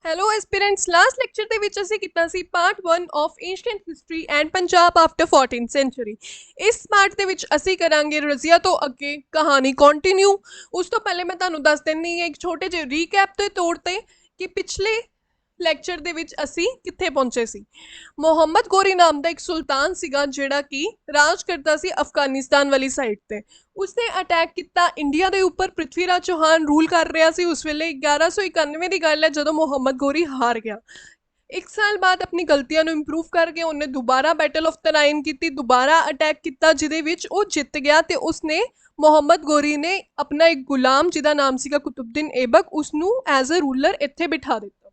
Hello ਐਸਪੀਰੈਂਟਸ, last lecture ਦੇ ਵਿੱਚ ਅਸੀਂ ਕੀਤਾ ਸੀ part 1 of ancient history and Punjab after 14th century. ਇਸ ਪਾਰਟ ਦੇ ਵਿੱਚ ਅਸੀਂ ਕਰਾਂਗੇ ਰਜ਼ੀਆ ਤੋਂ ਅੱਗੇ ਕਹਾਣੀ ਕੰਟੀਨਿਊ। ਉਸ ਤੋਂ ਪਹਿਲੇ ਮੈਂ ਤੁਹਾਨੂੰ ਦੱਸ ਦਿੰਦੀ ਹਾਂ ਇੱਕ ਛੋਟੇ ਜਿਹੇ ਰੀਕੈਪ ਦੇ ਤੌਰ ਤੇ ਕਿ ਪਿਛਲੇ ਲੈਕਚਰ ਦੇ ਵਿੱਚ ਅਸੀਂ ਕਿੱਥੇ ਪਹੁੰਚੇ ਸੀ। ਮੁਹੰਮਦ ਗੋਰੀ ਨਾਮ ਦਾ ਇੱਕ ਸੁਲਤਾਨ ਸੀਗਾ ਜਿਹੜਾ ਕਿ ਰਾਜ ਕਰਦਾ ਸੀ ਅਫਗਾਨਿਸਤਾਨ ਵਾਲੀ ਸਾਈਡ ਤੇ। ਉਸਨੇ ਅਟੈਕ ਕੀਤਾ ਇੰਡੀਆ ਦੇ ਉੱਪਰ। ਪ੍ਰਿਥਵੀ ਰਾਜ ਚੌਹਾਨ ਰੂਲ ਕਰ ਰਿਹਾ ਸੀ ਉਸ ਵੇਲੇ। 1191 ਦੀ ਗੱਲ ਹੈ ਜਦੋਂ ਮੁਹੰਮਦ ਗੋਰੀ ਹਾਰ ਗਿਆ। ਇੱਕ ਸਾਲ ਬਾਅਦ ਆਪਣੀ ਗਲਤੀਆਂ ਨੂੰ ਇੰਪਰੂਵ ਕਰਕੇ ਉਹਨੇ ਦੁਬਾਰਾ ਬੈਟਲ ਆਫ ਤਨਾਈਨ ਕੀਤੀ, ਦੁਬਾਰਾ ਅਟੈਕ ਕੀਤਾ ਜਿਹਦੇ ਵਿੱਚ ਉਹ ਜਿੱਤ ਗਿਆ ਤੇ ਉਸਨੇ ਮੁਹੰਮਦ ਗੋਰੀ ਨੇ ਆਪਣਾ ਇੱਕ ਗੁਲਾਮ ਜਿਹਦਾ ਨਾਮ ਸੀਗਾ ਕੁਤੁਬਦੀਨ ਐਬਕ ਉਸਨੂੰ ਐਜ਼ ਅ ਰੂਲਰ ਇੱਥੇ ਬਿਠਾ ਦਿੱਤਾ।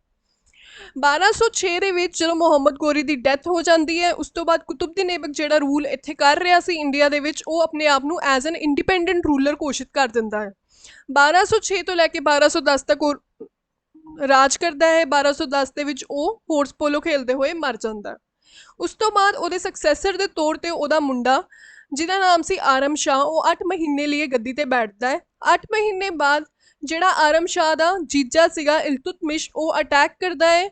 1206 ਦੇ ਵਿੱਚ ਜਦੋਂ ਮੁਹੰਮਦ ਗੋਰੀ ਦੀ ਡੈਥ ਹੋ ਜਾਂਦੀ ਹੈ ਉਸ ਤੋਂ ਬਾਅਦ ਕੁਤੁਬਦੀਨ ਐਬਕ ਜਿਹੜਾ ਰੂਲ ਇੱਥੇ ਕਰ ਰਿਹਾ ਸੀ ਇੰਡੀਆ ਦੇ ਵਿੱਚ ਉਹ ਆਪਣੇ ਆਪ ਨੂੰ ਐਜ਼ ਐਨ ਇੰਡੀਪੈਂਡੈਂਟ ਰੂਲਰ ਘੋਸ਼ਿਤ ਕਰ ਦਿੰਦਾ ਹੈ। 1206 ਤੋਂ ਲੈ ਕੇ 1210 ਤੱਕ ਉਹ ਰਾਜ ਕਰਦਾ ਹੈ। 1210 ਦੇ ਵਿੱਚ ਉਹ ਹੋਰਸ ਪੋਲੋ ਖੇਲਦੇ ਹੋਏ ਮਰ ਜਾਂਦਾ ਹੈ। ਉਸ ਤੋਂ ਬਾਅਦ ਉਹਦੇ ਸਕਸੈਸਰ ਦੇ ਤੌਰ ਤੇ ਉਹਦਾ ਮੁੰਡਾ ਜਿਹਦਾ ਨਾਮ ਸੀ ਆਰਮ ਸ਼ਾਹ ਉਹ 8 ਮਹੀਨੇ ਲਈ ਗੱਦੀ ਤੇ ਬੈਠਦਾ ਹੈ। 8 ਮਹੀਨੇ ਬਾਅਦ ਜਿਹੜਾ ਆਰਮ ਸ਼ਾਹ ਦਾ ਜੀਜਾ ਸੀਗਾ ਇਲਤੁਤਮਿਸ਼ ਉਹ ਅਟੈਕ ਕਰਦਾ ਹੈ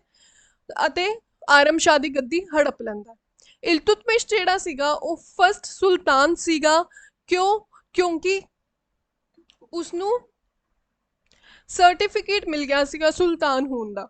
ਅਤੇ ਆਰਮ ਸ਼ਾਹ ਦੀ ਗੱਦੀ ਹੜਪ ਲੈਂਦਾ। ਇਲਤੁਤਮਿਸ਼ ਜਿਹੜਾ ਸੀਗਾ ਉਹ ਫਸਟ ਸੁਲਤਾਨ ਸੀਗਾ। ਕਿਉਂਕਿ ਉਸਨੂੰ ਸਰਟੀਫਿਕੇਟ ਮਿਲ ਗਿਆ ਸੀਗਾ ਸੁਲਤਾਨ ਹੋਣ ਦਾ।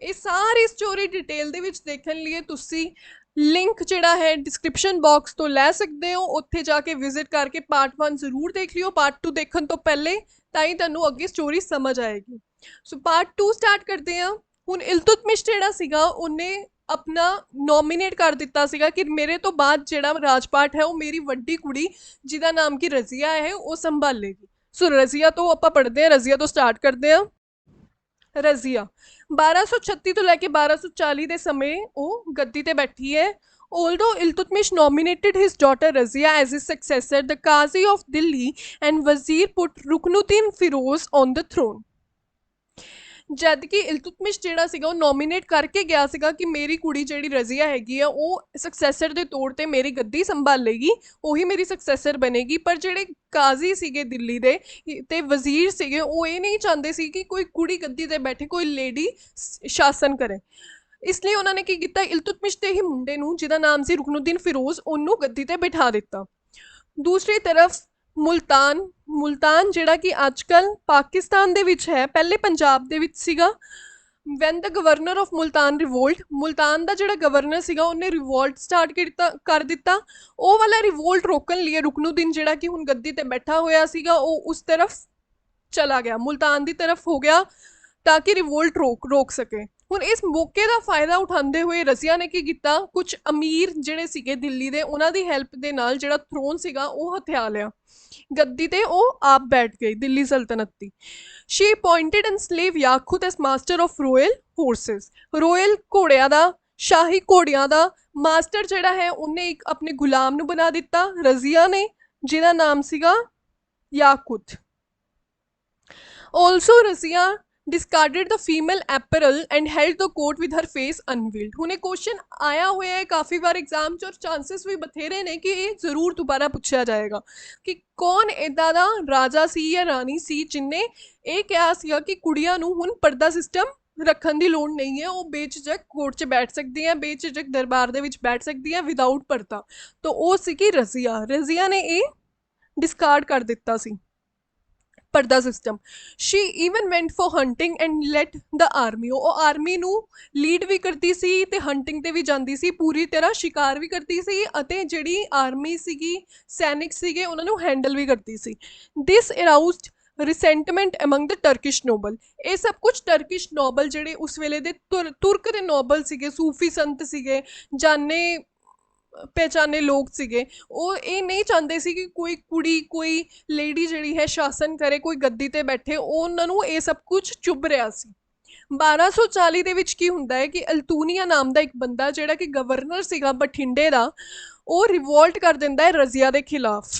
ਇਹ ਸਾਰੀ ਸਟੋਰੀ ਡਿਟੇਲ ਦੇ ਵਿੱਚ ਦੇਖਣ ਲਈ ਤੁਸੀਂ ਲਿੰਕ ਜਿਹੜਾ ਹੈ ਡਿਸਕ੍ਰਿਪਸ਼ਨ ਬਾਕਸ ਤੋਂ ਲੈ ਸਕਦੇ ਹੋ। ਉੱਥੇ ਜਾ ਕੇ ਵਿਜ਼ਿਟ ਕਰਕੇ ਪਾਰਟ 1 ਜ਼ਰੂਰ ਦੇਖ ਲਿਓ ਪਾਰਟ 2 ਦੇਖਣ ਤੋਂ ਪਹਿਲੇ, ਤਾਂ ਹੀ ਤੁਹਾਨੂੰ ਅੱਗੇ ਸਟੋਰੀ ਸਮਝ ਆਏਗੀ। ਸੋ ਪਾਰਟ 2 ਸਟਾਰਟ ਕਰਦੇ ਹਾਂ। ਹੁਣ ਇਲਤੁਤਮਿਸ਼ ਜਿਹੜਾ ਸੀਗਾ ਉਹਨੇ ਆਪਣਾ ਨੋਮੀਨੇਟ ਕਰ ਦਿੱਤਾ ਸੀਗਾ ਕਿ ਮੇਰੇ ਤੋਂ ਬਾਅਦ ਜਿਹੜਾ ਰਾਜਪਾਟ ਹੈ ਉਹ ਮੇਰੀ ਵੱਡੀ ਕੁੜੀ ਜਿਹਦਾ ਨਾਮ ਕਿ ਰਜ਼ੀਆ ਹੈ ਉਹ ਸੰਭਾਲੇਗੀ। ਸੋ ਰਜ਼ੀਆ ਤੋਂ ਆਪਾਂ ਪੜ੍ਹਦੇ ਹਾਂ, ਰਜ਼ੀਆ ਤੋਂ ਸਟਾਰਟ ਕਰਦੇ ਹਾਂ। ਰਜ਼ੀਆ 1236 ਤੋਂ ਲੈ ਕੇ 1240 ਦੇ ਸਮੇਂ ਉਹ ਗੱਦੀ ਤੇ ਬੈਠੀ ਹੈ। Although Iltutmish nominated his daughter Razia as his successor, the Qazi of Delhi and Wazir put Ruknuddin Firoz on the throne. ਜਦ ਕਿ ਇਲਤੁਤਮਿਸ਼ ਜਿਹੜਾ ਸੀਗਾ ਉਹ ਨੋਮੀਨੇਟ ਕਰਕੇ ਗਿਆ ਸੀਗਾ ਕਿ ਮੇਰੀ ਕੁੜੀ ਜਿਹੜੀ ਰਜ਼ੀਆ ਹੈਗੀ ਆ ਉਹ ਸਕਸੈਸਰ ਦੇ ਤੌਰ ਤੇ ਮੇਰੀ ਗੱਦੀ ਸੰਭਾਲੇਗੀ, ਉਹੀ ਮੇਰੀ ਸਕਸੈਸਰ ਬਣੇਗੀ। ਪਰ ਜਿਹੜੇ ਕਾਜ਼ੀ ਸੀਗੇ ਦਿੱਲੀ ਦੇ ਤੇ ਵਜ਼ੀਰ ਸੀਗੇ ਉਹ ਇਹ ਨਹੀਂ ਚਾਹੁੰਦੇ ਸੀ ਕਿ ਕੋਈ ਕੁੜੀ ਗੱਦੀ ਤੇ ਬੈਠੇ, ਕੋਈ ਲੇਡੀ ਸ਼ਾਸਨ ਕਰੇ। ਇਸ ਲਈ ਉਹਨਾਂ ਨੇ ਕੀ ਕੀਤਾ, ਇਲਤੁਤਮਿਸ਼ ਦੇ ਹੀ ਮੁੰਡੇ ਨੂੰ ਜਿਹਦਾ ਨਾਮ ਸੀ ਰੁਕਨੁਦੀਨ ਫਿਰੋਜ਼ ਉਹਨੂੰ ਗੱਦੀ ਤੇ ਬਿਠਾ ਦਿੱਤਾ। ਦੂਸਰੀ ਤਰਫ ਮੁਲਤਾਨ ਜਿਹੜਾ ਕਿ ਅੱਜ ਕੱਲ੍ਹ ਪਾਕਿਸਤਾਨ ਦੇ ਵਿੱਚ ਹੈ, ਪਹਿਲੇ ਪੰਜਾਬ ਦੇ ਵਿੱਚ ਸੀਗਾ। When the governor of Multan revolt, Multan ਦਾ ਜਿਹੜਾ ਗਵਰਨਰ ਸੀਗਾ ਉਹਨੇ ਰਿਵੋਲਟ ਸਟਾਰਟ ਕਰ ਦਿੱਤਾ। ਉਹ ਵਾਲਾ ਰਿਵੋਲਟ ਰੋਕਣ ਲਈ ਰੁਕਨੁਦੀਨ ਜਿਹੜਾ ਕਿ ਹੁਣ ਗੱਦੀ ਤੇ ਬੈਠਾ ਹੋਇਆ ਸੀਗਾ ਉਹ ਉਸ ਤਰਫ ਚਲਾ ਗਿਆ, ਮੁਲਤਾਨ ਦੀ ਤਰਫ ਹੋ ਗਿਆ ਤਾਂ ਕਿ ਰਿਵੋਲਟ ਰੋਕ ਸਕੇ। ਹੁਣ ਇਸ ਮੌਕੇ ਦਾ ਫਾਇਦਾ ਉਠਾਉਂਦੇ ਹੋਏ ਰਜ਼ੀਆ ਨੇ ਕੀ ਕੀਤਾ, ਕੁਝ ਅਮੀਰ ਜਿਹੜੇ ਸੀਗੇ ਦਿੱਲੀ ਦੇ ਉਹਨਾਂ ਦੀ ਹੈਲਪ ਦੇ ਨਾਲ ਜਿਹੜਾ ਥਰੋਨ ਸੀਗਾ ਉਹ ਹਥਿਆ ਲਿਆ। ਗੱਦੀ ਤੇ ਉਹ ਆਪ ਬੈਠ ਗਈ ਦਿੱਲੀ ਸਲਤਨਤ ਦੀ। She appointed an slave Yaqut as master of royal horses, royal ਘੋੜਿਆਂ ਦਾ, ਸ਼ਾਹੀ ਘੋੜਿਆਂ ਦਾ ਮਾਸਟਰ ਜਿਹੜਾ ਹੈ ਉਹਨੇ ਇੱਕ ਆਪਣੇ ਗੁਲਾਮ ਨੂੰ ਬਣਾ ਦਿੱਤਾ ਰਜ਼ੀਆ ਨੇ ਜਿਹਦਾ ਨਾਮ ਸੀਗਾ Yaqut. Also Razia discarded the female apparel and held the court with her face unveiled। ਹੁਣ ਇਹ ਕੁਐਸਚਨ ਆਇਆ ਹੋਇਆ ਹੈ ਕਾਫੀ ਵਾਰ ਐਗਜ਼ਾਮ 'ਚ ਔਰ ਚਾਂਸਸ ਵੀ ਬਥੇਰੇ ਨੇ ਕਿ ਇਹ ਜ਼ਰੂਰ ਦੁਬਾਰਾ ਪੁੱਛਿਆ ਜਾਏਗਾ ਕਿ ਕੌਣ ਇੱਦਾਂ ਦਾ ਰਾਜਾ ਸੀ ਜਾਂ ਰਾਣੀ ਸੀ ਜਿਨਨੇ ਇਹ ਕਿਹਾ ਸੀਗਾ ਕਿ ਕੁੜੀਆਂ ਨੂੰ ਹੁਣ ਪਰਦਾ ਸਿਸਟਮ ਰੱਖਣ ਦੀ ਲੋੜ ਨਹੀਂ ਹੈ, ਉਹ ਬੇਝਿਜਕ ਕੋਰਟ 'ਚ ਬੈਠ ਸਕਦੀਆਂ, ਬੇਝਿਜਕ ਦਰਬਾਰ ਦੇ ਵਿੱਚ ਬੈਠ ਸਕਦੀਆਂ ਵਿਦਾਊਟ ਪਰਦਾ। ਤਾਂ ਉਹ ਸੀਗੀ ਰਜ਼ੀਆ ਨੇ ਇਹ ਡਿਸਕਾਰਡ ਕਰ ਦਿੱਤਾ ਸੀ ਪਰਦਾ system. She even went for hunting and let the army, ਉਹ ਆਰਮੀ ਨੂੰ ਲੀਡ ਵੀ ਕਰਦੀ ਸੀ ਤੇ ਹੰਟਿੰਗ ਤੇ ਵੀ ਜਾਂਦੀ ਸੀ, ਪੂਰੀ ਤਰ੍ਹਾਂ ਸ਼ਿਕਾਰ ਵੀ ਕਰਦੀ ਸੀ ਅਤੇ ਜਿਹੜੀ ਆਰਮੀ ਸੀਗੀ, ਸੈਨਿਕ ਸੀਗੇ ਉਹਨਾਂ ਨੂੰ ਹੈਂਡਲ ਵੀ ਕਰਦੀ ਸੀ। ਦਿਸ ਅਰਾਊਜ਼ਡ ਰਿਸੈਂਟਮੈਂਟ ਅਮੰਗ ਦ ਟਰਕਿਸ਼ ਨੋਬਲ, ਇਹ ਸਭ ਕੁਝ ਟਰਕਿਸ਼ ਨੋਬਲ ਜਿਹੜੇ ਉਸ ਵੇਲੇ ਦੇ ਤੁਰਕ ਦੇ ਨੋਬਲ ਸੀਗੇ, ਸੂਫੀ ਸੰਤ ਸੀਗੇ, ਜਾਣੇ ਪਹਿਚਾਨੇ ਲੋਕ ਸੀਗੇ, ਉਹ ਇਹ ਨਹੀਂ ਚਾਹੁੰਦੇ ਸੀ ਕਿ ਕੋਈ ਕੁੜੀ, ਕੋਈ ਲੇਡੀ ਜਿਹੜੀ ਹੈ ਸ਼ਾਸਨ ਕਰੇ, ਕੋਈ ਗੱਦੀ ਤੇ ਬੈਠੇ। ਉਹਨਾਂ ਨੂੰ ਇਹ ਸਭ ਕੁਝ ਚੁੱਭ ਰਿਹਾ ਸੀ। 1240 ਦੇ ਵਿੱਚ ਕੀ ਹੁੰਦਾ ਹੈ ਕਿ ਅਲਤੂਨੀਆ ਨਾਮ ਦਾ ਇੱਕ ਬੰਦਾ ਜਿਹੜਾ ਕਿ ਗਵਰਨਰ ਸੀਗਾ ਬਠਿੰਡੇ ਦਾ, ਉਹ ਰਿਵੋਲਟ ਕਰ ਦਿੰਦਾ ਹੈ ਰਜ਼ੀਆ ਦੇ ਖਿਲਾਫ।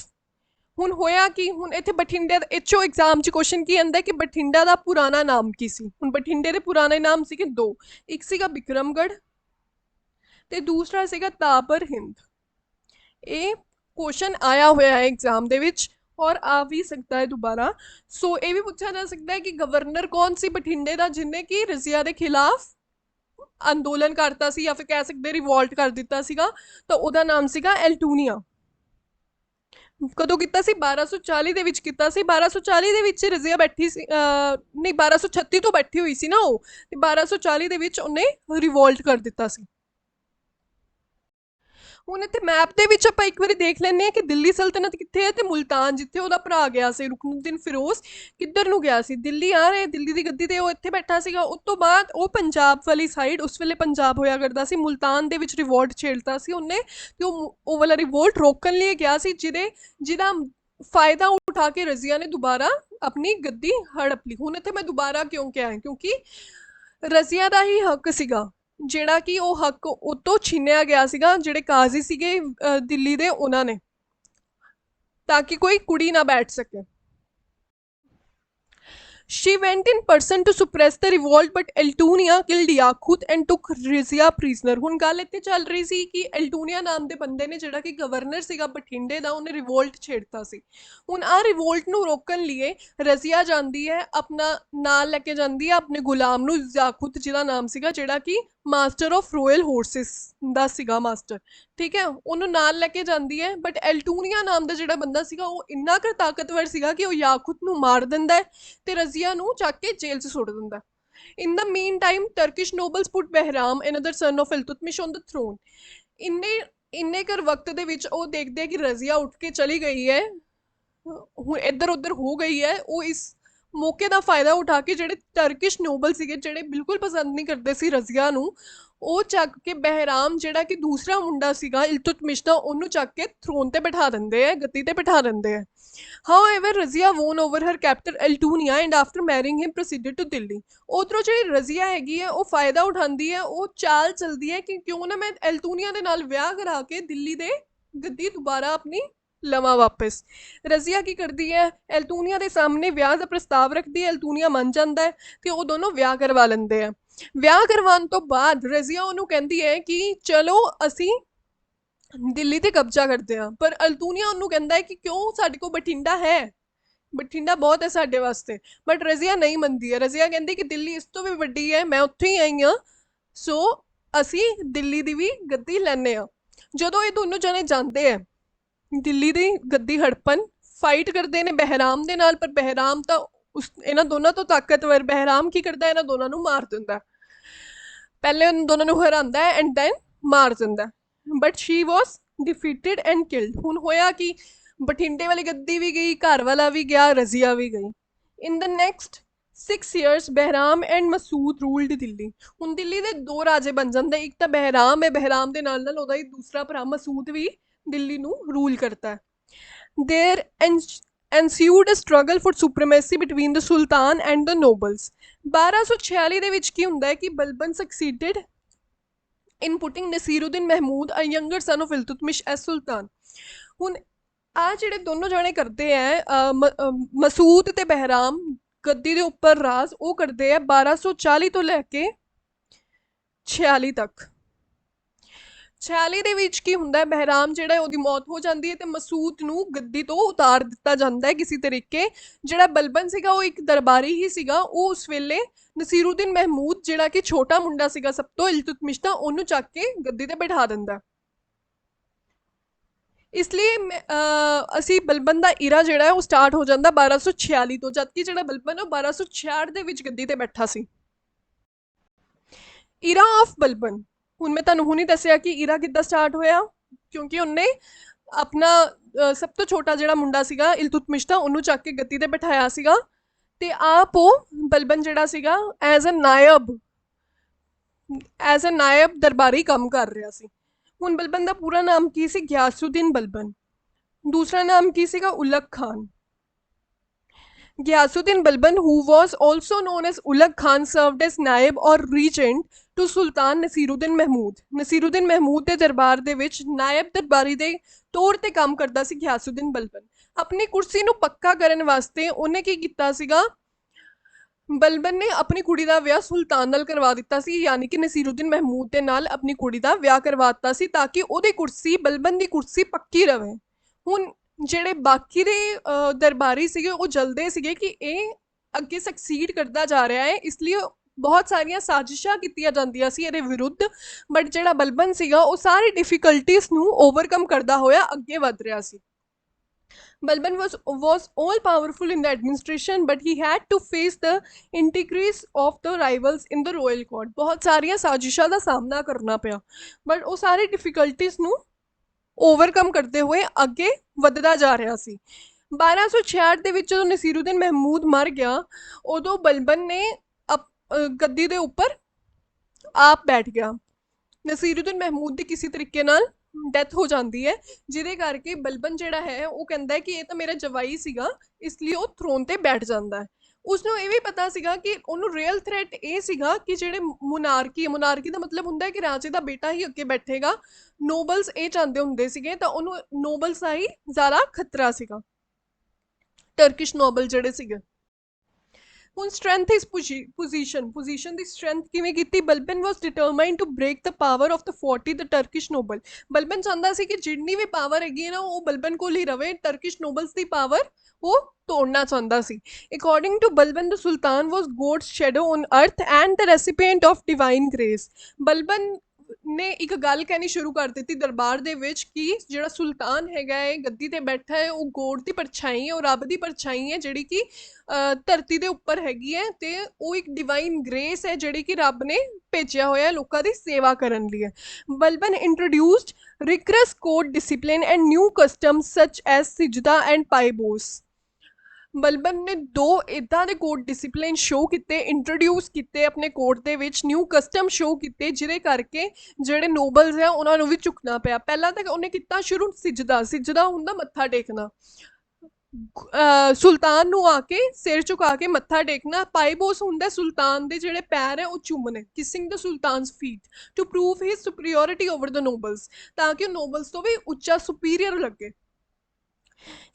ਹੁਣ ਹੋਇਆ ਕਿ ਹੁਣ ਇੱਥੇ ਬਠਿੰਡੇ ਦਾ ਐਚਓ ਐਗਜ਼ਾਮ 'ਚ ਕੁਐਸਚਨ ਕੀ ਆਉਂਦਾ ਕਿ ਬਠਿੰਡਾ ਦਾ ਪੁਰਾਣਾ ਨਾਮ ਕੀ ਸੀ। ਹੁਣ ਬਠਿੰਡੇ ਦੇ ਪੁਰਾਣੇ ਨਾਮ ਸੀਗੇ ਦੋ, ਇੱਕ ਸੀਗਾ ਬਿਕਰਮਗੜ੍ਹ ਤੇ ਦੂਸਰਾ ਸੀਗਾ ਤਾਬਰ ਹਿੰਦ। ਇਹ ਕੁਐਸਚਨ ਆਇਆ ਹੋਇਆ ਹੈ ਐਗਜ਼ਾਮ ਦੇ ਵਿੱਚ और आ भी सकता है दोबारा। सो ये भी पूछा जा सकता है कि गवर्नर कौन सी बठिंडे का जिन्हें कि रजिया के खिलाफ ਅੰਦੋਲਨ ਕਰਤਾ ਸੀ ਜਾਂ ਫਿਰ ਕਹਿ ਸਕਦੇ ਰਿਵੋਲਟ ਕਰ ਦਿੱਤਾ ਸੀਗਾ, ਤਾਂ ਉਹਦਾ ਨਾਮ ਸੀਗਾ ਐਲਟੂਨੀਆ। ਕਦੋਂ ਕੀਤਾ ਸੀ? 1240 ਦੇ ਵਿੱਚ ਕੀਤਾ ਸੀ। 1240 ਦੇ ਵਿੱਚ ਰਜ਼ੀਆ ਬੈਠੀ ਸੀ, ਨਹੀਂ 1236 ਤੋਂ ਬੈਠੀ ਹੋਈ ਸੀ ਨਾ ਉਹ, ਤੇ 1240 ਦੇ ਵਿੱਚ ਉਹਨੇ ਰਿਵੋਲਟ ਕਰ ਦਿੱਤਾ ਸੀ। ਹੁਣ ਇੱਥੇ ਮੈਪ ਦੇ ਵਿੱਚ ਆਪਾਂ ਇੱਕ ਵਾਰੀ ਦੇਖ ਲੈਂਦੇ ਹਾਂ ਕਿ ਦਿੱਲੀ ਸਲਤਨਤ ਕਿੱਥੇ ਹੈ, ਤੇ ਮੁਲਤਾਨ ਜਿੱਥੇ ਉਹਦਾ ਭਰਾ ਗਿਆ ਸੀ ਰੁਕਨੁਦੀਨ ਫਿਰੋਜ਼, ਕਿੱਧਰ ਨੂੰ ਗਿਆ ਸੀ? ਦਿੱਲੀ ਆ ਰਹੇ, ਦਿੱਲੀ ਦੀ ਗੱਦੀ ਤੇ ਉਹ ਇੱਥੇ ਬੈਠਾ ਸੀਗਾ। ਉਸ ਤੋਂ ਬਾਅਦ ਉਹ ਪੰਜਾਬ ਵਾਲੀ ਸਾਈਡ, ਉਸ ਵੇਲੇ ਪੰਜਾਬ ਹੋਇਆ ਕਰਦਾ ਸੀ, ਮੁਲਤਾਨ ਦੇ ਵਿੱਚ ਰਿਵੋਲਟ ਛੇੜਤਾ ਸੀ ਉਹਨੇ, ਤੇ ਉਹ ਵਾਲਾ ਰਿਵੋਲਟ ਰੋਕਣ ਲਈ ਗਿਆ ਸੀ, ਜਿਹਦਾ ਫਾਇਦਾ ਉਠਾ ਕੇ ਰਜ਼ੀਆ ਨੇ ਦੁਬਾਰਾ ਆਪਣੀ ਗੱਦੀ ਹੜਪ ਲਈ। ਹੁਣ ਇੱਥੇ ਮੈਂ ਦੁਬਾਰਾ ਕਿਉਂ ਕਿਹਾ ਹੈ? ਕਿਉਂਕਿ ਰਜ਼ੀਆ ਦਾ ਹੀ ਹੱਕ ਸੀਗਾ ਜਿਹੜਾ ਕਿ ਉਹ ਹੱਕ ਉਹ ਤੋਂ ਛੀਨਿਆ ਗਿਆ ਸੀਗਾ, ਜਿਹੜੇ ਕਾਜ਼ੀ ਸੀਗੇ ਦਿੱਲੀ ਦੇ, ਉਹਨਾਂ ਨੇ, ਤਾਂ ਕਿ ਕੋਈ ਕੁੜੀ ਨਾ ਬੈਠ ਸਕੇ। She went in person to suppress the revolt, but Eltunia killed Yakut and took Rizia prisoner। ਹੁਣ ਗੱਲ ਇੱਥੇ ਚੱਲ ਰਹੀ ਸੀ ਕਿ ਐਲਟੂਨੀਆ ਨਾਮ ਦੇ ਬੰਦੇ ਨੇ, ਜਿਹੜਾ ਕਿ ਗਵਰਨਰ ਸੀਗਾ ਬਠਿੰਡੇ ਦਾ, ਉਹਨੇ ਰਿਵੋਲਟ ਛੇੜਤਾ ਸੀ। ਹੁਣ ਆਹ ਰਿਵੋਲਟ ਨੂੰ ਰੋਕਣ ਲਈ ਰਜ਼ੀਆ ਜਾਂਦੀ ਹੈ, ਆਪਣਾ ਨਾਲ ਲੈ ਕੇ ਜਾਂਦੀ ਹੈ ਆਪਣੇ ਗੁਲਾਮ ਨੂੰ, ਯਾਕੂਤ ਜਿਹਦਾ ਨਾਮ ਸੀਗਾ, ਜਿਹੜਾ ਕਿ ਮਾਸਟਰ ਆਫ ਰੋਇਲ ਹੋਰਸਿਸ ਦਾ ਸੀਗਾ ਮਾਸਟਰ, ਠੀਕ ਹੈ, ਉਹਨੂੰ ਨਾਲ ਲੈ ਕੇ ਜਾਂਦੀ ਹੈ। ਬਟ ਐਲਟੂਨੀਆ ਨਾਮ ਦਾ ਜਿਹੜਾ ਬੰਦਾ ਸੀਗਾ ਉਹ ਇੰਨਾ ਕੁ ਤਾਕਤਵਰ ਸੀਗਾ ਕਿ ਉਹ ਯਾਕੂਤ ਨੂੰ ਮਾਰ ਦਿੰਦਾ ਹੈ ਤੇ ਰਜ਼ੀਆ ਨੂੰ ਚੱਕ ਕੇ ਜੇਲ੍ਹ 'ਚ ਸੁੱਟ ਦਿੰਦਾ। In the meantime, Turkish nobles put Behram, another son of Iltutmish, on the throne। ਇੰਨੇ ਕਰ ਵਕਤ ਦੇ ਵਿੱਚ ਉਹ ਦੇਖਦੇ ਕਿ ਰਜ਼ੀਆ ਉੱਠ ਕੇ ਚਲੀ ਗਈ ਹੈ, ਹੁਣ ਇੱਧਰ ਉੱਧਰ ਹੋ ਗਈ ਹੈ, ਉਹ ਇਸ ਮੌਕੇ ਦਾ ਫਾਇਦਾ ਉਠਾ ਕੇ ਜਿਹੜੇ ਟਰਕਿਸ਼ ਨੋਬਲ ਸੀਗੇ, ਜਿਹੜੇ ਬਿਲਕੁਲ ਪਸੰਦ ਨਹੀਂ ਕਰਦੇ ਸੀ ਰਜ਼ੀਆ ਨੂੰ, ਉਹ ਚੱਕ ਕੇ ਬਹਿਰਾਮ, ਜਿਹੜਾ ਕਿ ਦੂਸਰਾ ਮੁੰਡਾ ਸੀਗਾ ਇਲਤੁਤਮਿਸ਼ ਦਾ, ਉਹਨੂੰ ਚੱਕ ਕੇ ਥਰੋਨ ਤੇ ਬਿਠਾ ਦਿੰਦੇ ਹੈ, ਗੱਦੀ ਤੇ ਬਿਠਾ ਦਿੰਦੇ ਹੈ। However, Razia won over her captor Eltunia and after marrying him proceeded to Delhi। ਉਧਰੋਂ ਜਿਹੜੀ ਰਜ਼ੀਆ ਹੈਗੀ ਹੈ ਉਹ ਫਾਇਦਾ ਉਠਾਉਂਦੀ ਹੈ, ਉਹ ਚਾਲ ਚਲਦੀ ਹੈ ਕਿ ਕਿਉਂ ਨਾ ਮੈਂ ਐਲਤੂਨੀਆ ਦੇ ਨਾਲ ਵਿਆਹ ਕਰਾ ਕੇ ਦਿੱਲੀ ਦੇ ਗੱਦੀ ਦੁਬਾਰਾ ਆਪਣੀ ਲਵਾਂ ਵਾਪਸ। ਰਜ਼ੀਆ ਕੀ ਕਰਦੀ ਹੈ? ਐਲਤੂਨੀਆ ਦੇ ਸਾਹਮਣੇ ਵਿਆਹ ਦਾ ਪ੍ਰਸਤਾਵ ਰੱਖਦੀ ਹੈ, ਐਲਤੂਨੀਆ ਮੰਨ ਜਾਂਦਾ ਹੈ ਤੇ ਉਹ ਦੋਨੋਂ ਵਿਆਹ ਕਰਵਾ ਲੈਂਦੇ ਆ। ਵਿਆਹ ਕਰਵਾਉਣ ਤੋਂ ਬਾਅਦ ਰਜ਼ੀਆ ਉਹਨੂੰ ਕਹਿੰਦੀ ਹੈ ਕਿ ਚਲੋ ਅਸੀਂ ਦਿੱਲੀ ਤੇ ਕਬਜ਼ਾ ਕਰਦੇ ਹਾਂ, ਪਰ ਅਲਤੂਨੀਆ ਉਹਨੂੰ ਕਹਿੰਦਾ ਹੈ ਕਿ ਕਿਉਂ, ਸਾਡੇ ਕੋਲ ਬਠਿੰਡਾ ਹੈ, ਬਠਿੰਡਾ ਬਹੁਤ ਹੈ ਸਾਡੇ ਵਾਸਤੇ। ਬਟ ਰਜ਼ੀਆ ਨਹੀਂ ਮੰਨਦੀ ਹੈ। ਰਜ਼ੀਆ ਕਹਿੰਦੀ ਕਿ ਦਿੱਲੀ ਇਸ ਤੋਂ ਵੀ ਵੱਡੀ ਹੈ, ਮੈਂ ਉੱਥੇ ਹੀ ਆਈ ਹਾਂ, ਸੋ ਅਸੀਂ ਦਿੱਲੀ ਦੀ ਵੀ ਗੱਦੀ ਲੈਂਦੇ ਹਾਂ। ਜਦੋਂ ਇਹ ਦੋਨੋਂ ਜਣੇ ਜਾਂਦੇ ਆ ਦਿੱਲੀ ਦੀ ਗੱਦੀ ਹੜਪਣ, ਫਾਈਟ ਕਰਦੇ ਨੇ ਬਹਿਰਾਮ ਦੇ ਨਾਲ, ਪਰ ਬਹਿਰਾਮ ਤਾਂ ਇਹਨਾਂ ਦੋਨਾਂ ਤੋਂ ਤਾਕਤਵਰ। ਬਹਿਰਾਮ ਕੀ ਕਰਦਾ? ਇਹਨਾਂ ਦੋਨਾਂ ਨੂੰ ਮਾਰ ਦਿੰਦਾ, ਪਹਿਲੇ ਉਹਨਾਂ ਦੋਨਾਂ ਨੂੰ ਹਰਾਉਂਦਾ ਹੈ ਐਂਡ ਦੈਨ ਮਾਰ ਦਿੰਦਾ। But she was defeated and killed. ਹੁਣ ਹੋਇਆ ਕਿ ਬਠਿੰਡੇ ਵਾਲੀ ਗੱਦੀ ਵੀ ਗਈ, ਘਰ ਵਾਲਾ ਵੀ ਗਿਆ, ਰਜ਼ੀਆ ਵੀ ਗਈ। In the next 6 years Bahram and Masud ruled Delhi. ਹੁਣ ਦਿੱਲੀ ਦੇ ਦੋ ਰਾਜੇ ਬਣ ਜਾਂਦੇ, ਇੱਕ ਤਾਂ ਬਹਿਰਾਮ ਹੈ, ਬਹਿਰਾਮ ਦੇ ਨਾਲ ਨਾਲ ਉਹਦਾ ਹੀ ਦੂਸਰਾ ਭਰਾ ਮਸੂਦ ਵੀ ਦਿੱਲੀ ਨੂੰ ਰੂਲ ਕਰਤਾ ਹੈ। ਦੇਰ ensued a struggle for supremacy between the Sultan and the nobles। 1246 ਦੇ ਵਿੱਚ ਕੀ ਹੁੰਦਾ ਹੈ ਕਿ Balban succeeded in putting Nasiruddin Mahmud, a younger son of Iltutmish, as Sultan। ਹੁਣ ਆ ਜਿਹੜੇ ਦੋਨੋਂ ਜਾਣੇ ਕਰਦੇ ਹੈ ਮਸੂਦ ਤੇ ਬਹਿਰਾਮ ਗੱਦੀ ਦੇ ਉੱਪਰ ਰਾਜ, ਉਹ ਕਰਦੇ ਹੈ 1240 ਤੋਂ ਲੈ ਕੇ 46 ਤੱਕ। 46 ਦੇ ਵਿੱਚ ਕੀ ਹੁੰਦਾ ਹੈ, ਬਹਿਰਾਮ ਜਿਹੜਾ ਉਹਦੀ ਮੌਤ ਹੋ ਜਾਂਦੀ ਹੈ ਤੇ ਮਸੂਦ ਨੂੰ ਗੱਦੀ ਤੋਂ ਉਤਾਰ ਦਿੱਤਾ ਜਾਂਦਾ ਹੈ ਕਿਸੇ ਤਰੀਕੇ। ਜਿਹੜਾ ਬਲਬਨ ਸੀਗਾ ਉਹ ਇੱਕ ਦਰਬਾਰੀ ਹੀ ਸੀਗਾ, ਉਹ ਉਸ ਵੇਲੇ ਨਸੀਰੁਦੀਨ ਮਹਿਮੂਦ ਜਿਹੜਾ ਕਿ ਛੋਟਾ ਮੁੰਡਾ ਸੀਗਾ ਸਭ ਤੋਂ ਇਲਤੁਤਮਿਸ਼ ਦਾ, ਉਹਨੂੰ ਚੱਕ ਕੇ ਗੱਦੀ ਤੇ ਬਿਠਾ ਦਿੰਦਾ। ਇਸ ਲਈ ਅਸੀਂ ਬਲਬਨ ਦਾ ਈਰਾ ਜਿਹੜਾ ਹੈ ਉਹ ਸਟਾਰਟ ਹੋ ਜਾਂਦਾ 1246 ਤੋਂ, ਜਦਕਿ ਜਿਹੜਾ ਬਲਬਨ ਹੈ ਉਹ 1266 ਦੇ ਵਿੱਚ ਗੱਦੀ ਤੇ ਬੈਠਾ ਸੀ। ਈਰਾ ਆਫ ਬਲਬਨ। ਹੁਣ ਮੈਂ ਤੁਹਾਨੂੰ ਹੁਣੀ ਦੱਸਿਆ ਕਿ ਈਰਾ ਕਿੱਦਾਂ ਸਟਾਰਟ ਹੋਇਆ, ਕਿਉਂਕਿ ਉਹਨੇ ਆਪਣਾ ਸਭ ਤੋਂ ਛੋਟਾ ਜਿਹੜਾ ਮੁੰਡਾ ਸੀਗਾ ਇਲਤੁਤਮਿਸ਼ ਦਾ, ਉਹਨੂੰ ਚੱਕ ਕੇ ਗੱਦੀ ਤੇ ਬਿਠਾਇਆ ਸੀਗਾ, ਤੇ ਆਪ ਉਹ ਬਲਬਨ ਜਿਹੜਾ ਸੀਗਾ ਐਜ਼ ਅ ਨਾਇਬ ਦਰਬਾਰੀ ਕੰਮ ਕਰ ਰਿਹਾ ਸੀ। ਹੁਣ ਬਲਬਨ ਦਾ ਪੂਰਾ ਨਾਮ ਕੀ ਸੀ? ਗਿਆਸੁਦੀਨ ਬਲਬਨ। ਦੂਸਰਾ ਨਾਮ ਕੀ ਸੀਗਾ? ਉਲਗ Khan. Ghiyasuddin Balban, who was also known as Ulugh Khan, served as naib or regent to Sultan Nasiruddin Mahmud। Nasiruddin Mahmud ਦੇ ਦਰਬਾਰ ਦੇ ਵਿੱਚ ਨਾਇਬ ਦਰਬਾਰੀ ਦੇ ਤੌਰ ਤੇ ਕੰਮ ਕਰਦਾ ਸੀ ਗਿਆਸੁਦੀਨ ਬਲਬਨ। ਆਪਣੀ ਕੁਰਸੀ ਨੂੰ ਪੱਕਾ ਕਰਨ ਵਾਸਤੇ ਉਹਨੇ ਕੀ ਕੀਤਾ ਸੀਗਾ, ਬਲਬਨ ਨੇ ਆਪਣੀ ਕੁੜੀ ਦਾ ਵਿਆਹ ਸੁਲਤਾਨ ਨਾਲ ਕਰਵਾ ਦਿੱਤਾ ਸੀ, ਯਾਨੀ ਕਿ ਨਸੀਰੁਦੀਨ ਮਹਿਮੂਦ ਦੇ ਨਾਲ ਆਪਣੀ ਕੁੜੀ ਦਾ ਵਿਆਹ ਕਰਵਾ ਦਿੱਤਾ ਸੀ, ਤਾਂ ਕਿ ਉਹਦੀ ਕੁਰਸੀ, ਬਲਬਨ ਦੀ ਕੁਰਸੀ ਪੱਕੀ ਰਵੇ। ਹੁਣ ਜਿਹੜੇ ਬਾਕੀ ਦੇ ਦਰਬਾਰੀ ਸੀਗੇ ਉਹ ਜਲਦੇ ਸੀਗੇ ਕਿ ਇਹ ਅੱਗੇ ਸਕਸੀਡ ਕਰਦਾ ਜਾ ਰਿਹਾ ਹੈ, ਇਸ ਲਈ ਬਹੁਤ ਸਾਰੀਆਂ ਸਾਜ਼ਿਸ਼ਾਂ ਕੀਤੀਆਂ ਜਾਂਦੀਆਂ ਸੀ ਇਹਦੇ ਵਿਰੁੱਧ। ਬਟ ਜਿਹੜਾ ਬਲਬਨ ਸੀਗਾ ਉਹ ਸਾਰੀ ਡਿਫਿਕਲਟੀਜ਼ ਨੂੰ ਓਵਰਕਮ ਕਰਦਾ ਹੋਇਆ ਅੱਗੇ ਵੱਧ ਰਿਹਾ ਸੀ। Balban was all powerful in the administration, but he had to face the intrigues of the rivals in the royal court। बहुत सारियां साजिशा ਦਾ ਸਾਹਮਣਾ ਕਰਨਾ ਪਿਆ, ਬਟ ਉਹ ਸਾਰੀ ਡਿਫਿਕਲਟੀਜ਼ ਨੂੰ ਓਵਰਕਮ ਕਰਦੇ ਹੋਏ ਅੱਗੇ ਵੱਧਦਾ ਜਾ ਰਿਹਾ ਸੀ। 1266 ਦੇ ਵਿੱਚ ਜਦੋਂ ਨਸੀਰੁद्दीन ਮਹਿਮੂਦ ਮਰ ਗਿਆ, ਉਦੋਂ ਬਲਬਨ ਨੇ ਗੱਦੀ ਦੇ ਉੱਪਰ ਆਪ ਬੈਠ ਗਿਆ। ਨਸੀਰੁद्दीन ਮਹਿਮੂਦ ਦੀ ਕਿਸੇ ਤਰੀਕੇ ਨਾਲ ਡੈਥ ਹੋ ਜਾਂਦੀ ਹੈ, ਜਿਹਦੇ ਕਰਕੇ ਬਲਬਨ ਜਿਹੜਾ ਹੈ ਉਹ ਕਹਿੰਦਾ ਹੈ ਕਿ ਇਹ ਤਾਂ ਮੇਰਾ ਜਵਾਈ ਸੀਗਾ, ਇਸ ਲਈ ਉਹ ਥਰੋਨ ਤੇ ਬੈਠ ਜਾਂਦਾ ਹੈ। ਉਸਨੂੰ ਇਹ ਵੀ ਪਤਾ ਸੀਗਾ ਕਿ ਉਹਨੂੰ ਰੀਅਲ ਥ੍ਰੈਟ ਇਹ ਸੀਗਾ ਕਿ ਜਿਹੜੇ ਮੋਨਾਰਕੀ ਦਾ ਮਤਲਬ ਹੁੰਦਾ ਹੈ ਕਿ ਰਾਜੇ ਦਾ ਬੇਟਾ ਹੀ ਅੱਗੇ ਬੈਠੇਗਾ। ਨੋਬਲਸ ਇਹ ਚਾਹੁੰਦੇ ਹੁੰਦੇ ਸੀਗੇ, ਤਾਂ ਉਹਨੂੰ ਨੋਬਲਸ ਦਾ ਹੀ ਜ਼ਿਆਦਾ ਖਤਰਾ ਸੀਗਾ, ਟਰਕਿਸ਼ ਨੋਬਲ ਜਿਹੜੇ ਸੀਗੇ। ਹੁਣ ਸਟਰੈਂਥ ਇਸ ਪੋਜੀਸ਼ਨ ਦੀ ਸਟਰੈਂਥ ਕਿਵੇਂ ਕੀਤੀ? Balban was determined to break the power of the 40 the Turkish noble. Balban ਚਾਹੁੰਦਾ ਸੀ ਕਿ ਜਿੰਨੀ ਵੀ ਪਾਵਰ ਹੈਗੀ ਹੈ ਨਾ ਉਹ ਬਲਬਨ ਕੋਲ ਹੀ ਰਵੇ, ਟਰਕਿਸ਼ ਨੋਬਲਸ ਦੀ ਪਾਵਰ ਉਹ ਤੋੜਨਾ ਚਾਹੁੰਦਾ ਸੀ। According to Balban the sultan was God's shadow on earth and the recipient of divine grace. Balban ਨੇ ਇੱਕ ਗੱਲ ਕਹਿਣੀ ਸ਼ੁਰੂ ਕਰ ਦਿੱਤੀ ਦਰਬਾਰ ਦੇ ਵਿੱਚ ਕਿ ਜਿਹੜਾ ਸੁਲਤਾਨ ਹੈਗਾ ਹੈ, ਗੱਦੀ ਤੇ ਬੈਠਾ ਹੈ, ਉਹ ਗੋਡ ਦੀ ਪਰਛਾਈ ਹੈ, ਉਹ ਰੱਬ ਦੀ ਪਰਛਾਈ ਹੈ ਜਿਹੜੀ ਕਿ ਧਰਤੀ ਦੇ ਉੱਪਰ ਹੈਗੀ ਹੈ, ਤੇ ਉਹ ਇੱਕ ਡਿਵਾਈਨ ਗ੍ਰੇਸ ਹੈ ਜਿਹੜੀ ਕਿ ਰੱਬ ਨੇ ਭੇਜਿਆ ਹੋਇਆ ਲੋਕਾਂ ਦੀ ਸੇਵਾ ਕਰਨ ਲਈ ਹੈ। Balban introduced rigorous court discipline and new customs such as sijda and paibos. Balban ਨੇ ਦੋ ਇੱਦਾਂ ਦੇ ਕੋਰਟ ਡਿਸਿਪਲਿਨ ਸ਼ੋਅ ਕੀਤੇ, ਇੰਟਰੋਡਿਊਸ ਕੀਤੇ ਆਪਣੇ ਕੋਰਟ ਦੇ ਵਿੱਚ, ਨਿਊ ਕਸਟਮ ਸ਼ੋਅ ਕੀਤੇ, ਜਿਹਦੇ ਕਰਕੇ ਜਿਹੜੇ ਨੋਬਲਸ ਹੈ ਉਹਨਾਂ ਨੂੰ ਵੀ ਝੁਕਣਾ ਪਿਆ। ਪਹਿਲਾਂ ਤਾਂ ਉਹਨੇ ਕੀਤਾ ਸ਼ੁਰੂ ਸਿਜਦਾ ਹੁੰਦਾ ਮੱਥਾ ਟੇਕਣਾ, ਸੁਲਤਾਨ ਨੂੰ ਆ ਕੇ ਸਿਰ ਝੁਕਾ ਕੇ ਮੱਥਾ ਟੇਕਣਾ। ਪਾਈਬੋਸ ਹੁੰਦਾ ਸੁਲਤਾਨ ਦੇ ਜਿਹੜੇ ਪੈਰ ਹੈ ਉਹ ਚੁੰਮਣੇ, kissing the sultan's feet to prove his superiority over the nobles, ਤਾਂ ਕਿ ਉਹ ਨੋਬਲਸ ਤੋਂ ਵੀ ਉੱਚਾ ਸੁਪੀਰੀਅਰ ਲੱਗੇ।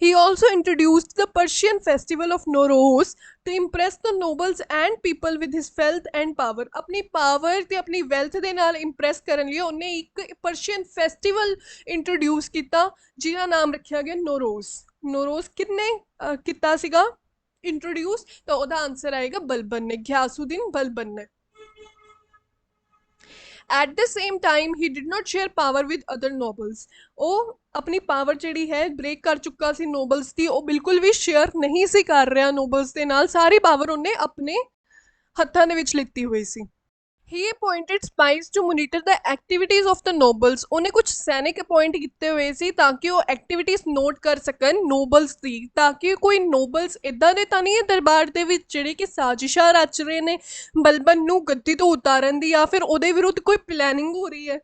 He also introduced the Persian festival of Nowruz to impress the nobles and people with his wealth and power। अपनी power ते अपनी wealth ਦੇ ਨਾਲ impress ਕਰਨ ਲਈ ਉਹਨੇ ਇੱਕ Persian festival introduce ਕੀਤਾ, ਜਿਹਦਾ ਨਾਮ ਰੱਖਿਆ ਗਿਆ ਨੋਰੋਜ਼। ਨੋਰੋਜ਼ ਕਿੰਨੇ ਕੀਤਾ ਸੀਗਾ ਇੰਟਰੋਡਿਊਸ? ਤਾਂ ਉਹਦਾ ਆਨਸਰ ਆਏਗਾ ਬਲਬਨ ਨੇ, ਗਿਆਸੁਦੀਨ ਬਲਬਨ ਨੇ। At the same time he did note share power with other novels. ਉਹ ਆਪਣੀ ਪਾਵਰ ਜਿਹੜੀ ਹੈ ਬ੍ਰੇਕ ਕਰ ਚੁੱਕਾ ਸੀ ਨੋਬਲਸ ਦੀ, ਉਹ ਬਿਲਕੁਲ ਵੀ ਸ਼ੇਅਰ ਨਹੀਂ ਸੀ ਕਰ ਰਿਹਾ ਨੋਬਲਸ ਦੇ ਨਾਲ, ਸਾਰੀ ਪਾਵਰ ਉਹਨੇ ਆਪਣੇ ਹੱਥਾਂ ਦੇ ਵਿੱਚ ਲਿੱਤੀ ਹੋਈ ਸੀ। He appointed spies to monitor the activities of the nobles। ਉਹਨੇ ਕੁਝ ਸੈਨਿਕ ਅਪਾਇੰਟ ਕੀਤੇ ਹੋਏ ਸੀ ਤਾਂ ਕਿ ਉਹ ਐਕਟੀਵਿਟੀਜ਼ ਨੋਟ ਕਰ ਸਕਣ ਨੋਬਲਸ ਦੀ, ਤਾਂ ਕਿ ਕੋਈ ਨੋਬਲਸ ਇੱਦਾਂ ਦੇ ਤਾਂ ਨਹੀਂ ਹੈ ਦਰਬਾਰ ਦੇ ਵਿੱਚ ਜਿਹੜੇ ਕਿ ਸਾਜ਼ਿਸ਼ਾਂ ਰਚ ਰਹੇ ਨੇ ਬਲਬਨ ਨੂੰ ਗੱਦੀ ਤੋਂ ਉਤਾਰਨ ਦੀ, ਜਾਂ ਫਿਰ ਉਹਦੇ ਵਿਰੁੱਧ ਕੋਈ ਪਲੈਨਿੰਗ ਹੋ ਰਹੀ ਹੈ।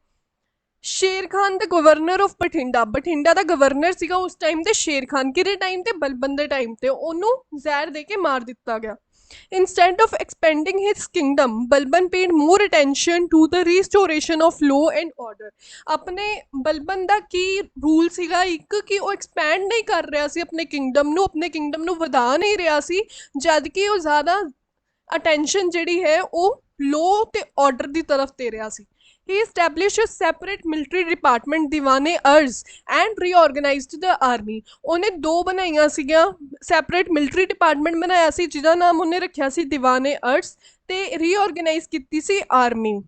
ਸ਼ੇਰ ਖਾਨ ਦਾ ਗਵਰਨਰ ਆਫ ਬਠਿੰਡਾ ਦਾ ਗਵਰਨਰ ਸੀਗਾ ਉਸ ਟਾਈਮ ਤੇ ਸ਼ੇਰ ਖਾਨ। ਕਿਹੜੇ ਟਾਈਮ ਤੇ? ਬਲਬਨ ਦੇ ਟਾਈਮ ਤੇ। ਉਹਨੂੰ ਜ਼ਹਿਰ ਦੇ ਕੇ ਮਾਰ ਦਿੱਤਾ ਗਿਆ। Instead of expanding his kingdom, Balban paid more attention to the restoration of law and order। ਆਪਣੇ ਬਲਬਨ ਦਾ ਕੀ ਰੂਲ ਸੀਗਾ ਇੱਕ ਕਿ ਉਹ ਐਕਸਪੈਂਡ ਨਹੀਂ ਕਰ ਰਿਹਾ ਸੀ ਆਪਣੇ ਕਿੰਗਡਮ ਨੂੰ ਵਧਾ ਨਹੀਂ ਰਿਹਾ ਸੀ, ਜਦ ਕਿ ਉਹ ਜ਼ਿਆਦਾ ਅਟੈਂਸ਼ਨ ਜਿਹੜੀ ਹੈ ਉਹ ਲੋ ਤੇ ਆਰਡਰ ਦੀ ਤਰਫ ਦੇ ਰਿਹਾ ਸੀ। He established a separate military department Deewane ਅਰਜ਼ and reorganized the army। ਉਹਨੇ ਦੋ ਬਣਾਈਆਂ ਸੀਗੀਆਂ, ਸੈਪਰੇਟ ਮਿਲਟਰੀ ਡਿਪਾਰਟਮੈਂਟ ਬਣਾਇਆ ਸੀ ਜਿਹਦਾ ਨਾਮ ਉਹਨੇ ਰੱਖਿਆ ਸੀ ਦੀਵਾਨੇ ਅਰਜ਼, ਤੇ ਰੀਆਰਗੇਨਾਈਜ਼ ਕੀਤੀ ਸੀ army.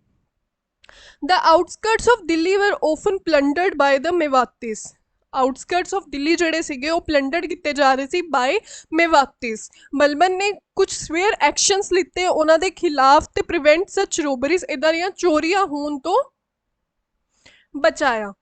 The outskirts of Delhi were often plundered by the Mewatis. Outskirts of Delhi ਜਿਹੜੇ ਸੀਗੇ ਉਹ ਪਲੰਡਰਡ ਕੀਤੇ ਜਾ ਰਹੇ ਸੀ ਬਾਈ ਮੇਵਾਤੀਸ। ਬਲਬਨ ਨੇ ਕੁਝ ਸਵੇਅਰ ਐਕਸ਼ਨਸ ਲਿੱਤੇ ਉਹਨਾਂ ਦੇ ਖਿਲਾਫ ਤੇ ਪ੍ਰੀਵੈਂਟ ਸੱਚ ਰੋਬਰੀਜ਼, ਇੱਦਾਂ ਦੀਆਂ ਚੋਰੀਆਂ ਹੋਣ ਤੋਂ ਬਚਾਇਆ।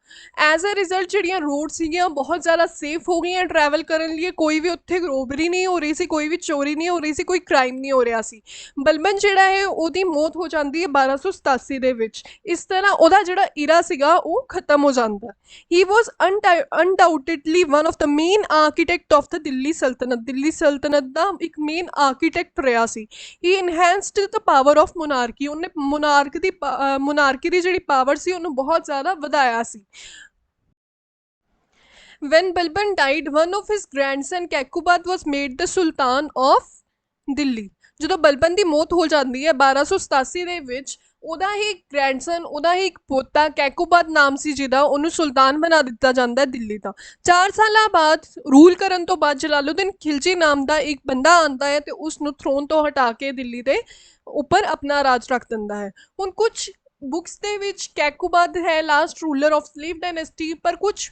ਐਜ਼ ਅ ਰਿਜ਼ਲਟ ਜਿਹੜੀਆਂ ਰੋਡ ਸੀਗੀਆਂ ਬਹੁਤ ਜ਼ਿਆਦਾ ਸੇਫ ਹੋ ਗਈਆਂ ਟਰੈਵਲ ਕਰਨ ਲਈ, ਕੋਈ ਵੀ ਉੱਥੇ ਰੋਬਰੀ ਨਹੀਂ ਹੋ ਰਹੀ ਸੀ, ਕੋਈ ਵੀ ਚੋਰੀ ਨਹੀਂ ਹੋ ਰਹੀ ਸੀ, ਕੋਈ ਕ੍ਰਾਈਮ ਨਹੀਂ ਹੋ ਰਿਹਾ ਸੀ। ਬਲਬਨ ਜਿਹੜਾ ਹੈ ਉਹਦੀ ਮੌਤ ਹੋ ਜਾਂਦੀ ਹੈ 1287 ਦੇ ਵਿੱਚ। ਇਸ ਤਰ੍ਹਾਂ ਉਹਦਾ ਜਿਹੜਾ ਇਰਾ ਸੀਗਾ ਉਹ ਖਤਮ ਹੋ ਜਾਂਦਾ। He was undoubtedly one of the main architect of the Delhi ਸਲਤਨਤ ਦਾ ਇੱਕ ਮੇਨ ਆਰਕੀਟੈਕਟ ਰਿਹਾ ਸੀ। ਹੀ ਇਨਹੈਂਸਡ ਦ ਪਾਵਰ ਆਫ ਮੋਨਾਰਕੀ। ਉਹਨੇ ਮੋਨਾਰਕੀ ਦੀ ਜਿਹੜੀ ਪਾਵਰ ਸੀ ਉਹਨੂੰ ਬਹੁਤ ਜ਼ਿਆਦਾ ਵਧਾਇਆ ਸੀ। When Balban died, one of his grandson Kekubad was made the Sultan of Delhi। ਜਦੋਂ ਬਲਬਨ ਦੀ ਮੌਤ ਹੋ ਜਾਂਦੀ ਹੈ 1287 ਦੇ ਵਿੱਚ, ਉਹਦਾ ਹੀ ਗ੍ਰੈਂਡਸਨ, ਉਹਦਾ ਹੀ ਇੱਕ ਪੋਤਾ ਕੈਕੂਬਾਦ ਨਾਮ ਸੀ ਜਿਹਦਾ, ਉਹਨੂੰ ਸੁਲਤਾਨ ਬਣਾ ਦਿੱਤਾ ਜਾਂਦਾ ਦਿੱਲੀ ਦਾ। 4 ਸਾਲਾਂ ਬਾਅਦ ਰੂਲ ਕਰਨ ਤੋਂ ਬਾਅਦ ਜਲਾਲੂਦੀਨ ਖਿਲਜੀ ਨਾਮ ਦਾ ਇੱਕ ਬੰਦਾ ਆਉਂਦਾ ਹੈ ਤੇ ਉਸ ਨੂੰ ਥਰੋਨ ਤੋਂ ਹਟਾ ਕੇ ਦਿੱਲੀ ਦੇ ਉੱਪਰ ਆਪਣਾ ਰਾਜ ਰੱਖ ਦਿੰਦਾ ਹੈ। ਹੁਣ ਕੁਝ ਬੁੱਕਸ ਦੇ ਵਿੱਚ ਕੈਕੂਬਾਦ ਹੈ last ruler of slave dynasty, ਪਰ ਕੁਝ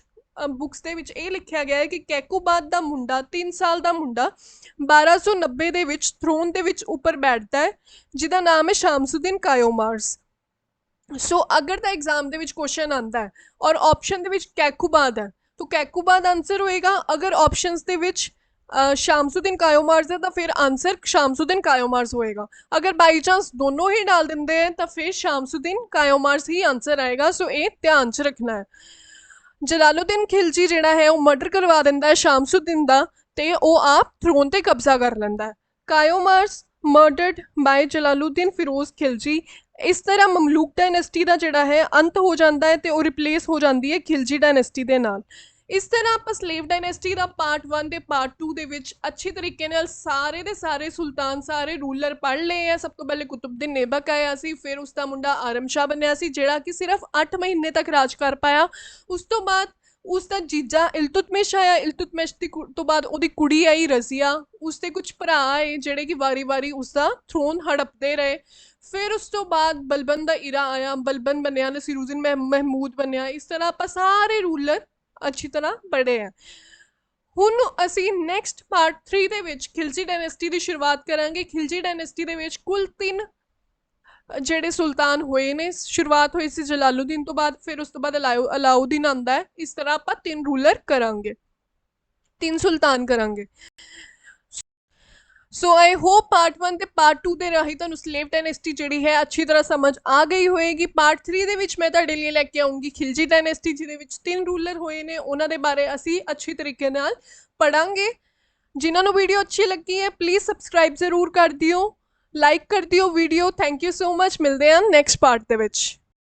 ਬੁੱਕਸ ਦੇ ਵਿੱਚ ਇਹ ਲਿਖਿਆ ਗਿਆ ਹੈ ਕਿ ਕੈਕੂਬਾਦ ਦਾ ਮੁੰਡਾ 3 ਸਾਲ ਦਾ ਮੁੰਡਾ 1290 ਦੇ ਵਿੱਚ ਥਰੋਨ ਦੇ ਵਿੱਚ ਉੱਪਰ ਬੈਠਦਾ ਹੈ, ਜਿਹਦਾ ਨਾਮ ਹੈ ਸ਼ਾਮਸੁਦੀਨ ਕਾਇਓਮਾਰਸ। ਸੋ ਅਗਰ ਤਾਂ ਐਗਜ਼ਾਮ ਦੇ ਵਿੱਚ ਕੁਐਸਚਨ ਆਉਂਦਾ ਹੈ ਔਰ ਆਪਸ਼ਨ ਦੇ ਵਿੱਚ ਕੈਕੂਬਾਦ ਹੈ ਤਾਂ ਕੈਕੂਬਾਦ ਆਂਸਰ ਹੋਏਗਾ। ਅਗਰ ਆਪਸ਼ਨਸ ਦੇ ਵਿੱਚ ਸ਼ਾਮਸੁਦੀਨ ਕਾਇਓਮਾਰਸ ਹੈ ਤਾਂ ਫਿਰ ਆਂਸਰ ਸ਼ਾਮਸੁਦੀਨ ਕਾਇਓਮਾਰਸ ਹੋਏਗਾ। ਅਗਰ ਬਾਈ ਚਾਂਸ ਦੋਨੋਂ ਹੀ डाल ਦਿੰਦੇ हैं ਤਾਂ ਫਿਰ ਸ਼ਾਮਸੁਦੀਨ ਕਾਇਓਮਾਰਸ ਹੀ ਆਂਸਰ ਆਏਗਾ। ਸੋ ਇਹ ਧਿਆਨ 'ਚ ਰੱਖਣਾ ਹੈ। ਜਲਾਲੂਦੀਨ ਖਿਲਜੀ ਜਿਹੜਾ ਹੈ ਉਹ ਮਰਡਰ ਕਰਵਾ ਦਿੰਦਾ ਹੈ ਸ਼ਾਮਸੁਦੀਨ ਦਾ ਤੇ ਉਹ ਆਪ ਥਰੋਨ ਤੇ ਕਬਜ਼ਾ ਕਰ ਲੈਂਦਾ ਹੈ। ਕਾਇਓਮਾਰਸ ਮਰਡਰਡ ਬਾय ਜਲਾਲੂਦੀਨ ਫਿਰੋਜ਼ ਖਿਲਜੀ। ਇਸ ਤਰ੍ਹਾਂ ਮਮਲੂਕ ਡਾਇਨੈਸਟੀ ਦਾ ਜਿਹੜਾ ਹੈ ਅੰਤ ਹੋ ਜਾਂਦਾ ਹੈ ਤੇ ਉਹ ਰਿਪਲੇਸ ਹੋ ਜਾਂਦੀ ਹੈ ਖਿਲਜੀ ਡਾਇਨੈਸਟੀ ਦੇ ਨਾਲ। ਇਸ ਤਰ੍ਹਾਂ ਆਪਾਂ ਸਲੇਵ ਡਾਇਨੈਸਟੀ ਦਾ ਪਾਰਟ 1 ਤੇ ਪਾਰਟ 2 ਦੇ ਵਿੱਚ ਅੱਛੀ ਤਰੀਕੇ ਨਾਲ ਸਾਰੇ ਦੇ ਸਾਰੇ ਸੁਲਤਾਨ, ਸਾਰੇ ਰੂਲਰ ਪੜ੍ਹ ਲਏ ਆ। ਸਭ ਤੋਂ ਪਹਿਲੇ ਕੁਤੁਬਦੀਨ ਨੇਬਕ ਆਇਆ ਸੀ, ਫਿਰ ਉਸ ਦਾ ਮੁੰਡਾ ਆਰਮ ਸ਼ਾਹ ਬਣਿਆ ਸੀ ਜਿਹੜਾ ਕਿ ਸਿਰਫ 8 ਮਹੀਨੇ ਤੱਕ ਰਾਜ ਕਰ ਪਾਇਆ। ਉਸ ਤੋਂ ਬਾਅਦ ਉਸ ਦਾ ਜੀਜਾ ਇਲਤੁਤਮਿਸ਼ ਆਇਆ। ਇਲਤੁਤਮਿਸ਼ ਤੋਂ ਬਾਅਦ ਉਹਦੀ ਕੁੜੀ ਆਈ ਰਜ਼ੀਆ। ਉਸ ਦੇ ਕੁਝ ਭਰਾ ਆਏ ਜਿਹੜੇ ਕਿ ਵਾਰੀ-ਵਾਰੀ ਉਸ ਦਾ ਥਰੋਨ ਹੜਪਦੇ ਰਹੇ। ਫਿਰ ਉਸ ਤੋਂ ਬਾਅਦ ਬਲਬਨ ਦਾ ਇਰਾ ਆਇਆ, ਬਲਬਨ ਬਣਿਆ, ਨਸੀਰੁਦੀਨ ਮਹਿਮੂਦ ਬਣਿਆ। ਇਸ ਤਰ੍ਹਾਂ ਆਪਾਂ ਸਾਰੇ ਰੂਲਰ ਅੱਛੀ ਤਰ੍ਹਾਂ ਪੜ੍ਹੇ ਆ। ਹੁਣ ਅਸੀਂ ਨੈਕਸਟ ਪਾਰਟ 3 ਦੇ ਵਿੱਚ ਖਿਲਜੀ ਡਾਇਨੈਸਟੀ ਦੀ ਸ਼ੁਰੂਆਤ ਕਰਾਂਗੇ। ਖਿਲਜੀ ਡਾਇਨੈਸਟੀ ਦੇ ਵਿੱਚ ਕੁੱਲ 3 ਜਿਹੜੇ ਸੁਲਤਾਨ ਹੋਏ ਨੇ। ਸ਼ੁਰੂਆਤ ਹੋਈ ਸੀ ਜਲਾਲੂਦੀਨ ਤੋਂ ਬਾਅਦ, ਫਿਰ ਉਸ ਤੋਂ ਬਾਅਦ ਅਲਾਉਦੀਨ ਆਉਂਦਾ ਹੈ। ਇਸ ਤਰ੍ਹਾਂ ਆਪਾਂ 3 ਰੂਲਰ ਕਰਾਂਗੇ, 3 ਸੁਲਤਾਨ ਕਰਾਂਗੇ। ਸੋ ਆਈ ਹੋਪ ਪਾਰਟ 1 ਤੇ ਪਾਰਟ 2 ਦੇ ਰਾਹੀਂ ਤੁਹਾਨੂੰ ਸਲੇਵ ਡਾਇਨੈਸਟੀ ਜਿਹੜੀ ਹੈ ਅੱਛੀ ਤਰ੍ਹਾਂ ਸਮਝ ਆ ਗਈ ਹੋਏਗੀ। ਪਾਰਟ 3 ਦੇ ਵਿੱਚ ਮੈਂ ਤੁਹਾਡੇ ਲਈ ਲੈ ਕੇ ਆਉਂਗੀ ਖਿਲਜੀ ਡਾਇਨੈਸਟੀ, ਜਿਹਦੇ ਵਿੱਚ 3 ਰੂਲਰ ਹੋਏ ਨੇ। ਉਹਨਾਂ ਦੇ ਬਾਰੇ ਅਸੀਂ ਅੱਛੀ ਤਰੀਕੇ ਨਾਲ ਪੜਾਂਗੇ। ਜਿਨ੍ਹਾਂ ਨੂੰ ਵੀਡੀਓ ਅੱਛੀ ਲੱਗੀ ਹੈ ਪਲੀਜ਼ ਸਬਸਕ੍ਰਾਈਬ ਜ਼ਰੂਰ ਕਰ ਦਿਓ, ਲਾਈਕ ਕਰ ਦਿਓ video. Thank you so much. ਮਿਲਦੇ ਹਾਂ ਨੈਕਸਟ ਪਾਰਟ ਦੇ ਵਿੱਚ।